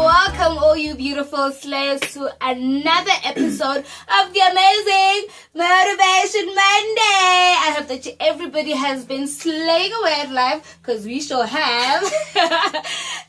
welcome all you beautiful slayers to another episode of the amazing Motivation Monday. I hope that everybody has been slaying away at life, because we sure have.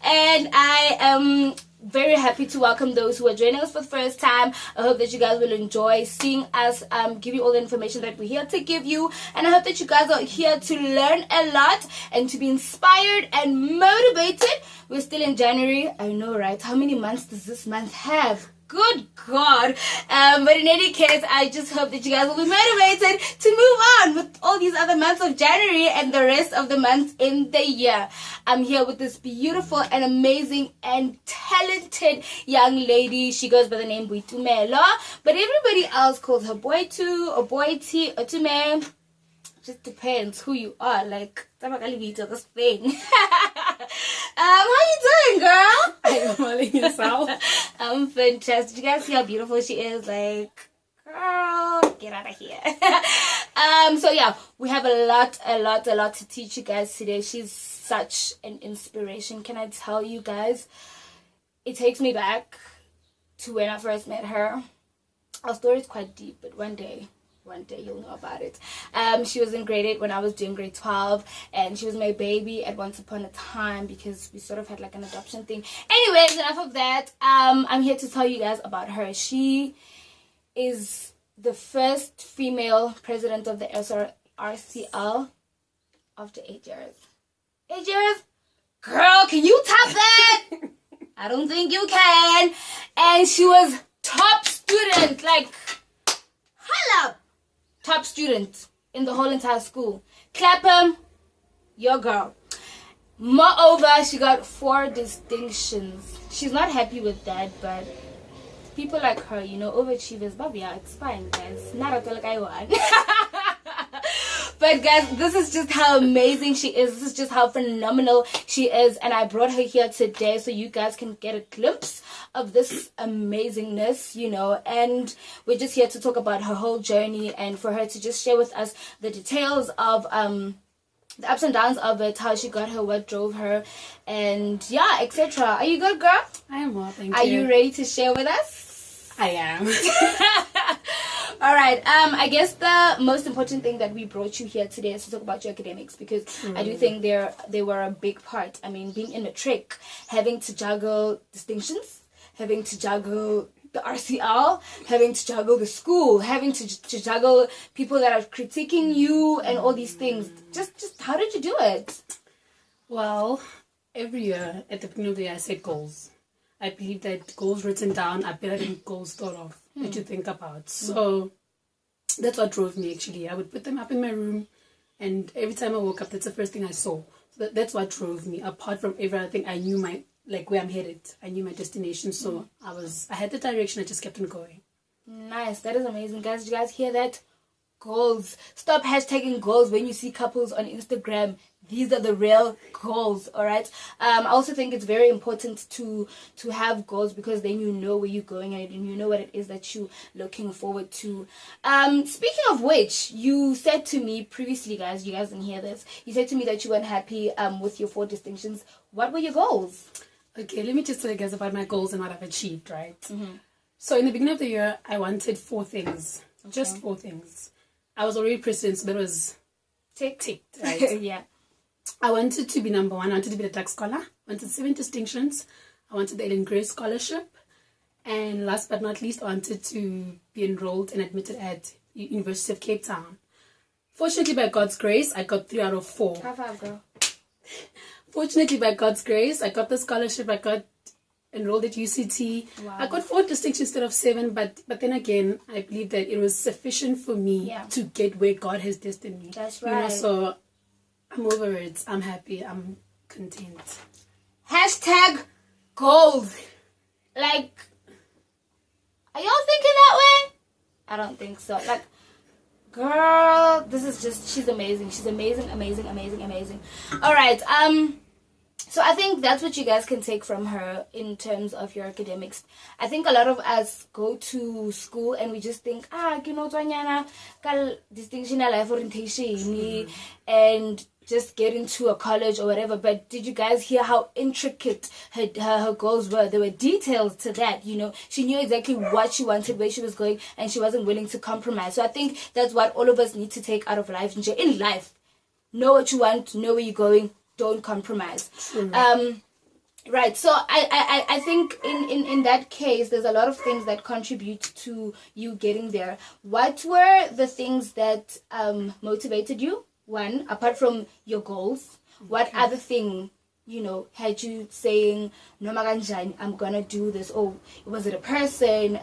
And I am very happy to welcome those who are joining us for the first time. I hope that you guys will enjoy seeing us give you all the information that we're here to give you, and I hope that you guys are here to learn a lot and to be inspired and motivated. We're still in January. I know, right? How many months does this month have? Good God. But in any case, I just hope that you guys will be motivated to move on with all these other months of January and the rest of the months in the year. I'm here with this beautiful and amazing and talented young lady. She goes by the name Boitumelo, but everybody else calls her Boitu or Boiti or Tume. Just depends who you are. Like, this thing. How you doing, girl? I'm calling yourself. I'm fantastic. You guys see how beautiful she is? Like, girl, get out of here. So yeah, we have a lot to teach you guys today. She's such an inspiration. Can I tell you guys? It takes me back to when I first met her. Our story is quite deep, but one day you'll know about it. She was in grade 8 when I was doing grade 12, and she was my baby at once upon a time, because we sort of had like an adoption thing. Anyways, enough of that. I'm here to tell you guys about her. She is the first female president of the RCL after 8 years. 8 years? Girl, can you top that? I don't think you can. And she was top student, like, hold up. Top student in the whole entire school. Clapham, your girl. Moreover, she got 4 distinctions. She's not happy with that, but people like her, you know, overachievers, but yeah, it's fine, guys. Not at all like I want. But guys, this is just how amazing she is. This is just how phenomenal she is. And I brought her here today so you guys can get a glimpse of this amazingness, you know. And we're just here to talk about her whole journey, and for her to just share with us the details of the ups and downs of it, how she got her, what drove her, and yeah, etc. Are you good, girl? I am well, thank you. Are you ready to share with us? I am. All right. I guess the most important thing that we brought you here today is to talk about your academics, because I do think they were a big part. I mean, being in matric, having to juggle distinctions, having to juggle the RCL, having to juggle the school, having to juggle people that are critiquing you and all these things. Just how did you do it? Well, every year at the beginning of the year, I set goals. I believe that goals written down are better than goals thought of that you think about. So that's what drove me, actually. I would put them up in my room, and every time I woke up, that's the first thing I saw. So that's what drove me. Apart from every other thing, I knew where I'm headed. I knew my destination. So I had the direction. I just kept on going. Nice. That is amazing, guys. Did you guys hear that? Goals. Stop hashtagging goals when you see couples on Instagram. These are the real goals, all right? I also think it's very important to have goals, because then you know where you're going and you know what it is that you're looking forward to. Speaking of which, you said to me previously, guys, you guys didn't hear this. You said to me that you weren't happy with your 4 distinctions. What were your goals? Okay, let me just tell you guys about my goals and what I've achieved, right? So in the beginning of the year, I wanted 4 things. Okay. Just 4 things. I was already president, so that was ticked, right? Yeah. I wanted to be number 1. I wanted to be the tax scholar. I wanted 7 distinctions. I wanted the Ellen Gray scholarship. And last but not least, I wanted to be enrolled and admitted at University of Cape Town. Fortunately, by God's grace, I got 3 out of 4. High five, girl. Fortunately, by God's grace, I got the scholarship. I got enrolled at UCT. Wow. I got 4 distinctions instead of 7, but then again, I believe that it was sufficient for me to get where God has destined me. That's right. You know, so I'm over it. I'm happy. I'm content. Hashtag goals. Like, are y'all thinking that way? I don't think so. Like, girl, this is just, she's amazing. She's amazing. All right. So I think that's what you guys can take from her in terms of your academics. I think a lot of us go to school and we just think, distinction life orientation, and just get into a college or whatever. But did you guys hear how intricate her goals were? There were details to that, She knew exactly what she wanted, where she was going, and she wasn't willing to compromise. So I think that's what all of us need to take out of life. In life, know what you want, know where you're going, don't compromise. Right. So I think in that case, there's a lot of things that contribute to you getting there. What were the things that motivated you? One, apart from your goals, what other thing, had you saying, no maganjani, I'm gonna do this? Or was it a person?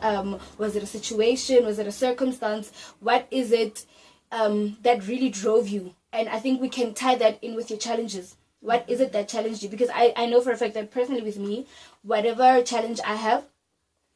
Was it a situation? Was it a circumstance? What is it that really drove you? And I think we can tie that in with your challenges. What is it that challenged you? Because I know for a fact that personally with me, whatever challenge I have,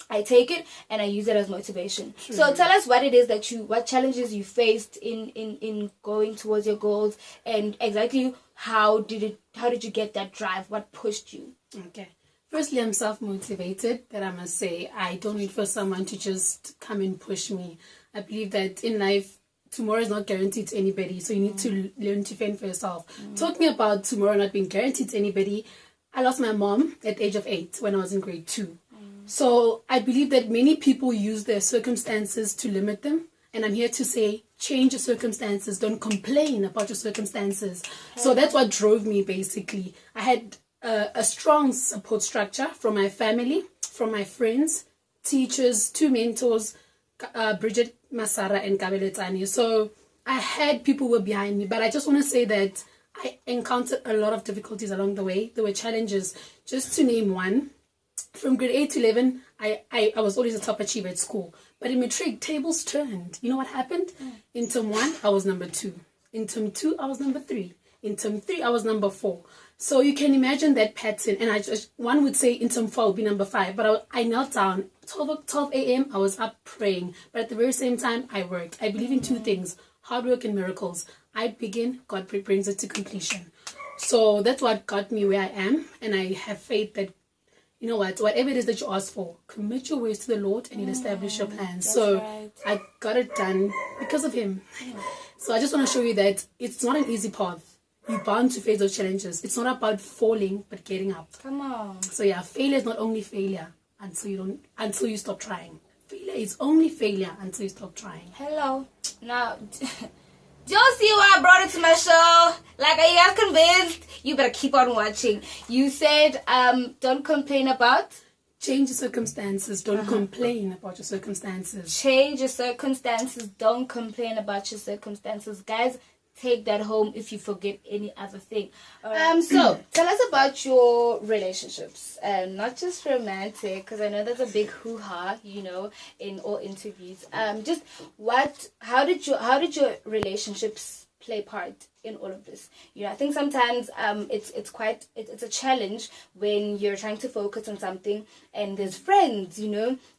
I take it and I use it as motivation. True. So tell us what it is what challenges you faced in going towards your goals, and exactly how did you get that drive? What pushed you? Okay. Firstly, I'm self-motivated, but I must say I don't need for someone to just come and push me. I believe that in life, tomorrow is not guaranteed to anybody, so you need to learn to fend for yourself. Talking about tomorrow not being guaranteed to anybody, I lost my mom at the age of 8 when I was in grade 2. So I believe that many people use their circumstances to limit them, and I'm here to say, change your circumstances, don't complain about your circumstances. Okay. So that's what drove me, basically. I had a strong support structure from my family, from my friends, teachers, 2 mentors, Bridget Masara and Kabeletsani. So I had people who were behind me, but I just want to say that I encountered a lot of difficulties along the way. There were challenges. Just to name one, from grade 8 to 11, I was always a top achiever at school. But in matric, tables turned. You know what happened? In term 1, I was number 2. In term 2, I was number 3. In term 3, I was number 4. So you can imagine that pattern. And one would say in term 4, I would be number 5. But I knelt down. 12 a.m., I was up praying. But at the very same time, I worked. I believe in 2 things, hard work and miracles. I begin, God brings it to completion. So that's what got me where I am. And I have faith that, you know what, whatever it is that you ask for, commit your ways to the Lord and He'll establish your plans. So right. I got it done because of Him. So I just want to show you that it's not an easy path. You're bound to face those challenges. It's not about falling, but getting up. Come on. So yeah, failure is not only failure until you stop trying. Failure is only failure until you stop trying. Hello. Now, do you see why I brought it to my show? Like, are you guys convinced? You better keep on watching. You said, don't complain about... Change your circumstances. Don't complain about your circumstances. Change your circumstances. Don't complain about your circumstances. Guys, take that home if you forget any other thing. So tell us about your relationships, not just romantic, because I know that's a big hoo-ha, in all interviews. Just how did your relationships play part in all of this? I think sometimes it's a challenge when you're trying to focus on something and there's friends,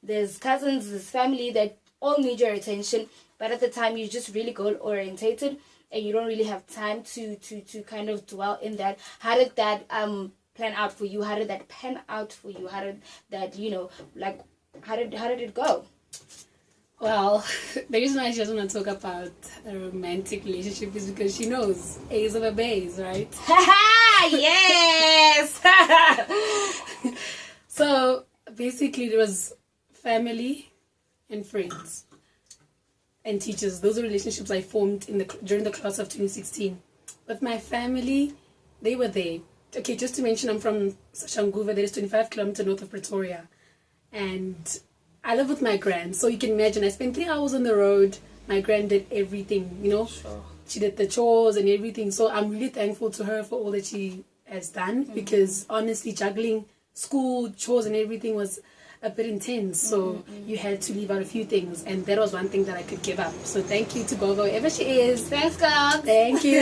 there's cousins, there's family that all need your attention, but at the time you're just really goal orientated and you don't really have time to kind of dwell in that. How did that plan out for you? How did that pan out for you? How did that, how did it go? Well, the reason why she doesn't want to talk about a romantic relationship is because she knows A's over B's, right? Yes! So, basically, there was family and friends and teachers. Those are relationships I formed during the class of 2016. With my family, they were there. Okay, just to mention, I'm from Soshanguve, that is 25 kilometers north of Pretoria. And I live with my gran, so you can imagine I spent 3 hours on the road. My gran did everything, Sure. She did the chores and everything. So I'm really thankful to her for all that she has done, because honestly, juggling school, chores and everything was a bit intense. So you had to leave out a few things, and that was one thing that I could give up. So thank you to Gogo, wherever she is. Thanks, God. Thank you.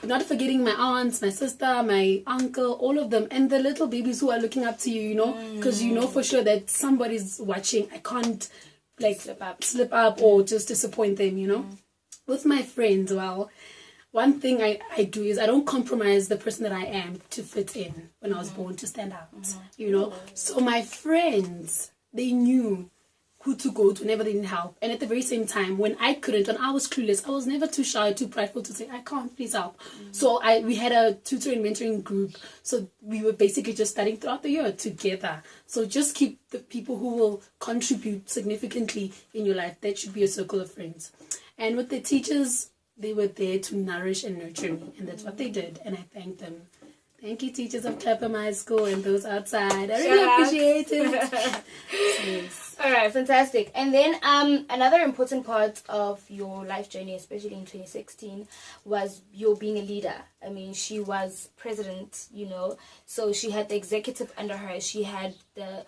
Not forgetting my aunts, my sister, my uncle, all of them, and the little babies who are looking up to you, because you know for sure that somebody's watching. I can't slip up or just disappoint them, With my friends, well, one thing I do is I don't compromise the person that I am to fit in when I was born, to stand out, you know. So my friends, they knew who to go to whenever they need help. And at the very same time, when I couldn't, when I was clueless, I was never too shy, too prideful to say, I can't, please help. So we had a tutor and mentoring group. So we were basically just studying throughout the year together. So just keep the people who will contribute significantly in your life. That should be a circle of friends. And with the teachers, they were there to nourish and nurture me. And that's what they did. And I thank them. Thank you, teachers of Clapham High School and those outside. I really appreciate it. Yes. All right, fantastic. And then another important part of your life journey, especially in 2016, was your being a leader. I mean, she was president, you know, so she had the executive under her. She had the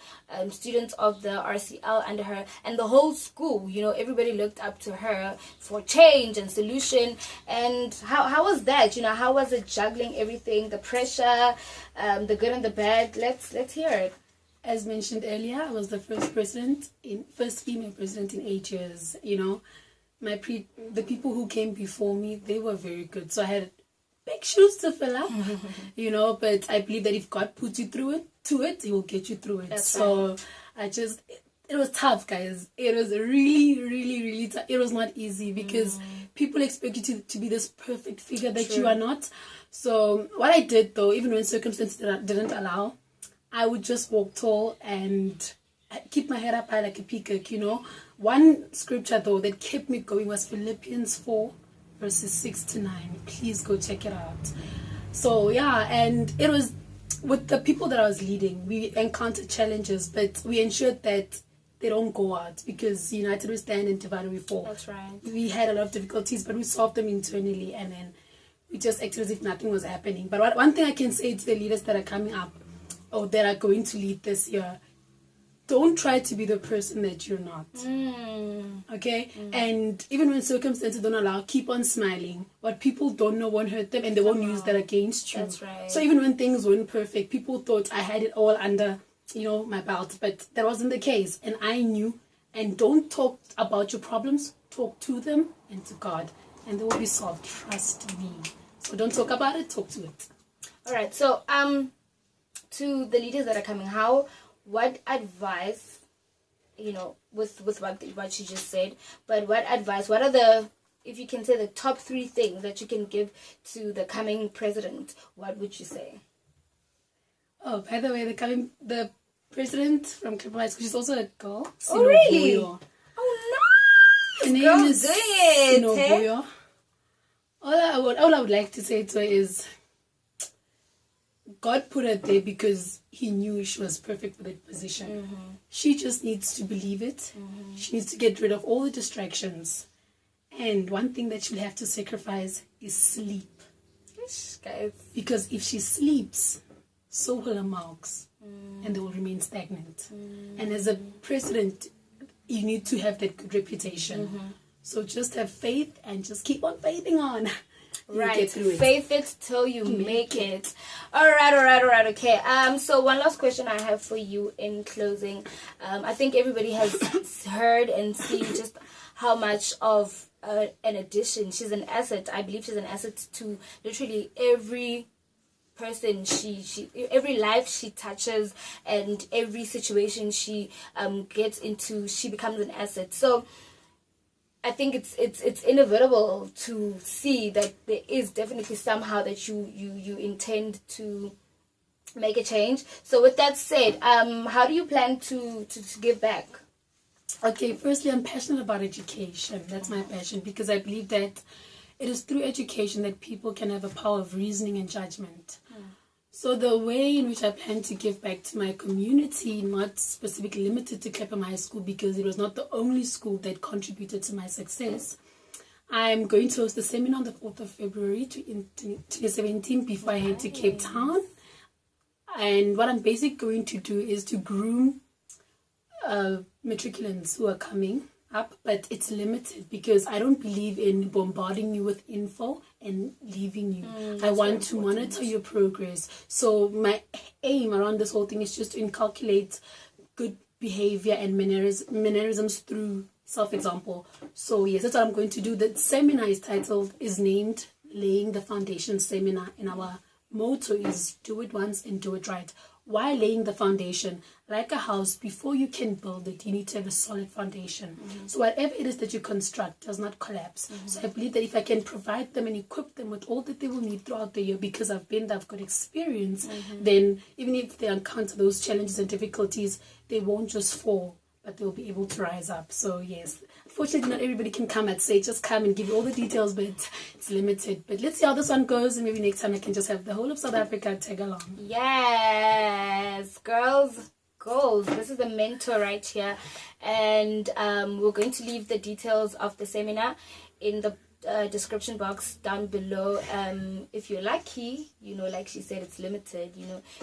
students of the RCL under her, and the whole school, you know, everybody looked up to her for change and solution. And how was that? You know, how was it juggling everything, the pressure, the good and the bad? Let's hear it. As mentioned earlier, I was the first female president in 8 years. You know, the people who came before me, they were very good. So I had big shoes to fill up, you know. But I believe that if God puts you through it, He will get you through it. That's so right. It was tough, guys. It was really, really, really tough. It was not easy because people expect you to be this perfect figure that you are not. So what I did, though, even when circumstances didn't allow, I would just walk tall and keep my head up high like a peacock, you know. One scripture, though, that kept me going was Philippians 4, verses 6 to 9. Please go check it out. So, yeah, and it was with the people that I was leading, we encountered challenges, but we ensured that they don't go out because united we stand and divided we fall. That's right. We had a lot of difficulties, but we solved them internally, and then we just acted as if nothing was happening. But one thing I can say to the leaders that are coming up, or that are going to lead this year, don't try to be the person that you're not. Okay? And even when circumstances don't allow, keep on smiling. What people don't know won't hurt them, and they won't use that against you. That's right. So even when things weren't perfect, people thought I had it all under, you know, my belt, but that wasn't the case. And I knew. And don't talk about your problems. Talk to them and to God, and they will be solved. Trust me. So don't talk about it. Talk to it. All right. So to the leaders that are coming, what advice, you know, with what you just said, but what advice, what are the, if you can say, the top 3 things that you can give to the coming president, what would you say? Oh, by the way, the president from Clapham High School, she's also a girl. Oh, really? Boyo. Oh, nice. Her name Girls is doing it, Boyo. All I would like to say to her is, God put her there because He knew she was perfect for that position. She just needs to believe it. She needs to get rid of all the distractions. And one thing that she'll have to sacrifice is sleep. Guys. Because if she sleeps, so will her marks. And they will remain stagnant. And as a president, you need to have that good reputation. So just have faith and just keep on faithing on. Right, faith it till you make it. All right, okay. So one last question I have for you in closing. I think everybody has heard and seen just how much of an addition, she's an asset. I believe she's an asset to literally every person every life she touches, and every situation she gets into, she becomes an asset. So I think it's inevitable to see that there is definitely somehow that you intend to make a change. So with that said, how do you plan to give back? Okay, firstly, I'm passionate about education. That's my passion, because I believe that it is through education that people can have a power of reasoning and judgment. So the way in which I plan to give back to my community, not specifically limited to Clapham High School, because it was not the only school that contributed to my success. I'm going to host a seminar on the 4th of February in 2017 before I head to Cape Town. And what I'm basically going to do is to groom matriculants who are coming up, but it's limited because I don't believe in bombarding you with info and leaving you. I want to monitor your progress. So my aim around this whole thing is just to inculcate good behavior and mannerisms through self-example. So yes, that's what I'm going to do. The seminar is named laying the foundation seminar, and our motto is do it once and do it right. Why laying the foundation? Like a house, before you can build it, you need to have a solid foundation. So whatever it is that you construct does not collapse. So I believe that if I can provide them and equip them with all that they will need throughout the year, because I've been there, I've got experience, then even if they encounter those challenges and difficulties, they won't just fall, but they'll be able to rise up. So yes, unfortunately not everybody can come at say just come and give you all the details, but it's limited. But let's see how this one goes, and maybe next time I can just have the whole of South Africa tag along. Yes, girls, goals. This is the mentor right here, and we're going to leave the details of the seminar in the description box down below. If you're lucky, like she said, it's limited.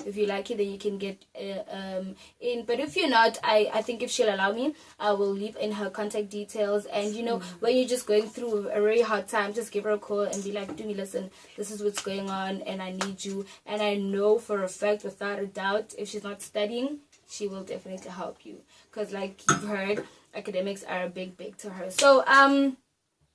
If you're lucky, then you can get in. But if you're not, I think if she'll allow me, I will leave in her contact details. And when you're just going through a very hard time, just give her a call and be like, do me, listen, this is what's going on, and I need you. And I know for a fact, without a doubt, if she's not studying, she will definitely help you, because like you've heard, academics are a big to her. So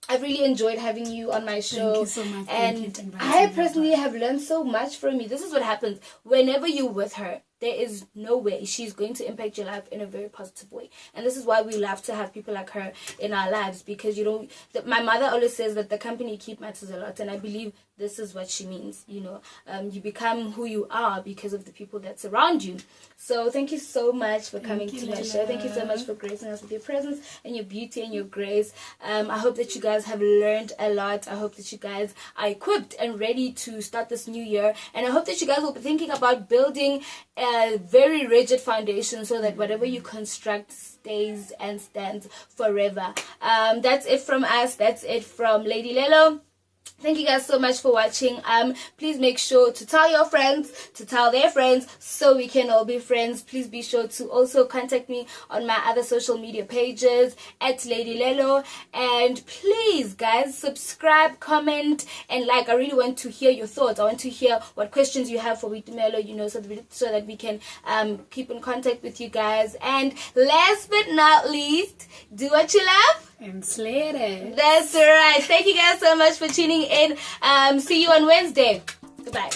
I've really enjoyed having you on my show. Thank you so much. And I personally have learned so much from you. This is what happens whenever you're with her. There is no way she's going to impact your life in a very positive way. And this is why we love to have people like her in our lives, because my mother always says that the company you keep matters a lot, and I believe this is what she means. You become who you are because of the people that surround you. So thank you so much for coming to my show. Thank you so much for gracing us with your presence and your beauty and your grace. I hope that you guys have learned a lot. I hope that you guys are equipped and ready to start this new year. And I hope that you guys will be thinking about building a very rigid foundation so that whatever you construct stays and stands forever. That's it from us. That's it from Lady Lelo. Thank you guys so much for watching. Please make sure to tell your friends to tell their friends so we can all be friends. Please be sure to also contact me on my other social media pages at Lady Lelo. And please guys, subscribe, comment, and like. I really want to hear your thoughts. I want to hear what questions you have for Boitumelo, so that we can keep in contact with you guys. And last but not least, do what you love and slay it. That's right. Thank you guys so much for tuning in. See you on Wednesday. Goodbye.